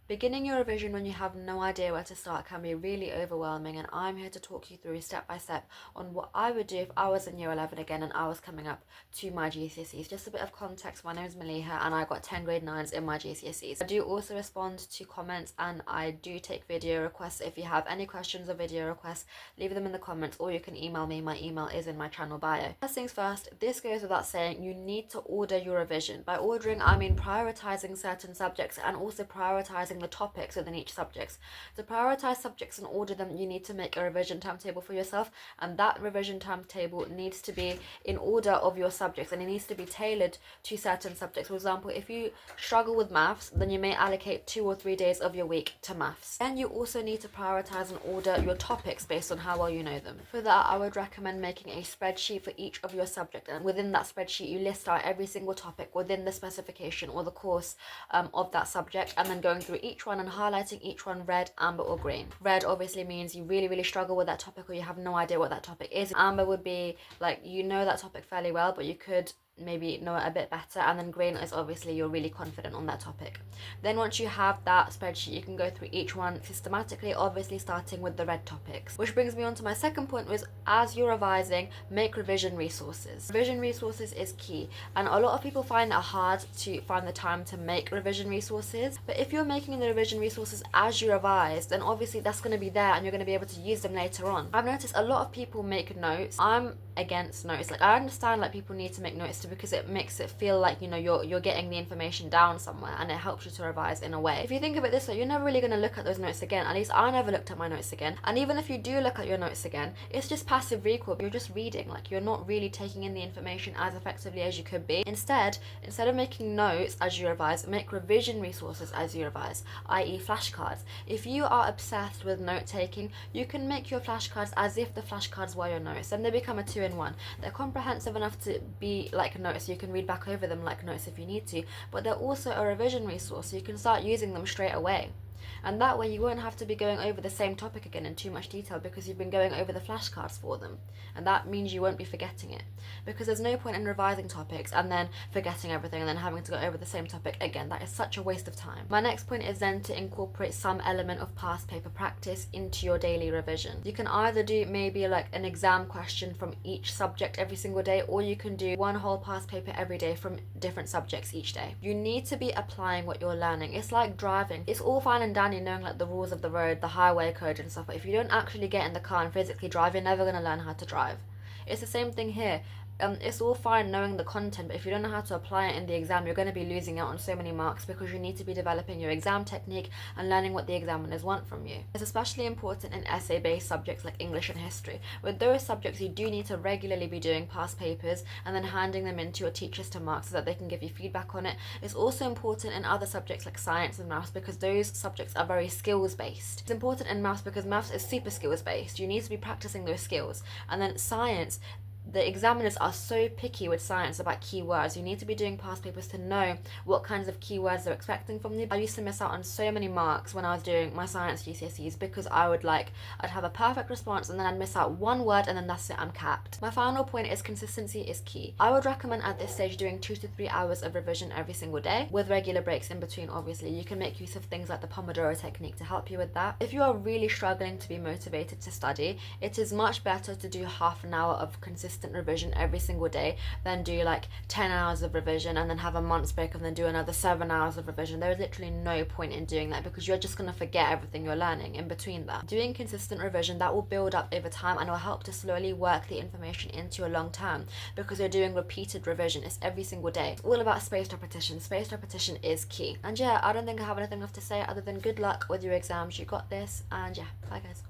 Beginning your revision when you have no idea where to start can be really overwhelming, and I'm here to talk you through step by step on what I would do if I was in year 11 again and I was coming up to my GCSEs. Just a bit of context, my name is Maliha and I got 10 grade 9s in my GCSEs. I do also respond to comments and I do take video requests. If you have any questions or video requests, leave them in the comments or you can email me. My email is in my channel bio. First things first, this goes without saying, you need to order your revision. By ordering, I mean prioritizing certain subjects and also prioritizing the topics within each subject. To prioritize subjects and order them, you need to make a revision timetable for yourself, and that revision timetable needs to be in order of your subjects and it needs to be tailored to certain subjects. For example, if you struggle with maths, then you may allocate 2 or 3 days of your week to maths. Then you also need to prioritize and order your topics based on how well you know them. For that, I would recommend making a spreadsheet for each of your subjects, and within that spreadsheet you list out every single topic within the specification or the course of that subject, and then going through each one and highlighting each one red, amber or green. Red obviously means you really struggle with that topic or you have no idea what that topic is. Amber would be like you know that topic fairly well but you could maybe know it a bit better, and then green is obviously you're really confident on that topic. Then once you have that spreadsheet, you can go through each one systematically, obviously starting with the red topics. Which brings me on to my second point, was as you're revising, make revision resources. Revision resources is key, and a lot of people find it hard to find the time to make revision resources, but if you're making the revision resources as you revise, then obviously that's going to be there and you're going to be able to use them later on. I've noticed a lot of people make notes. I'm against notes. Like, I understand like people need to make notes because it makes it feel like, you know, you're getting the information down somewhere and it helps you to revise in a way. If you think of it this way, you're never really going to look at those notes again. At least I never looked at my notes again, and even if you do look at your notes again, it's just passive recall. You're just reading, like you're not really taking in the information as effectively as you could be. Instead of making notes as you revise, make revision resources as you revise, i.e. flashcards. If you are obsessed with note taking, you can make your flashcards as if the flashcards were your notes, and they become a 2-in-1. They're comprehensive enough to be like notes, so you can read back over them like notes if you need to, but they're also a revision resource, so you can start using them straight away. And that way you won't have to be going over the same topic again in too much detail because you've been going over the flashcards for them, and that means you won't be forgetting it, because there's no point in revising topics and then forgetting everything and then having to go over the same topic again. That is such a waste of time. My next point is then to incorporate some element of past paper practice into your daily revision. You can either do maybe like an exam question from each subject every single day, or you can do one whole past paper every day from different subjects each day. You need to be applying what you're learning. It's like driving. It's all fine and dandy knowing like the rules of the road, the highway code and stuff, but if you don't actually get in the car and physically drive, you're never going to learn how to drive. It's the same thing here. It's all fine knowing the content, but if you don't know how to apply it in the exam, you're going to be losing out on so many marks, because you need to be developing your exam technique and learning what the examiners want from you. It's especially important in essay-based subjects like English and history. With those subjects, you do need to regularly be doing past papers and then handing them in to your teachers to mark so that they can give you feedback on it. It's also important in other subjects like science and maths, because those subjects are very skills-based. It's important in maths because maths is super skills-based. You need to be practicing those skills. And then science, the examiners are so picky with science about keywords. You need to be doing past papers to know what kinds of keywords they're expecting from you. I used to miss out on so many marks when I was doing my science GCSEs because I'd have a perfect response and then I'd miss out one word and then that's it, I'm capped. My final point is consistency is key. I would recommend at this stage doing 2 to 3 hours of revision every single day with regular breaks in between. Obviously, you can make use of things like the Pomodoro technique to help you with that. If you are really struggling to be motivated to study, it is much better to do half an hour of consistent revision every single day than do like 10 hours of revision and then have a month's break and then do another 7 hours of revision. There is literally no point in doing that because you're just going to forget everything you're learning in between that. Doing consistent revision, that will build up over time and will help to slowly work the information into your long term, because you're doing repeated revision. It's every single day. It's all about spaced repetition. Spaced repetition is key. And yeah, I don't think I have anything left to say other than good luck with your exams. You got this, and yeah, bye guys.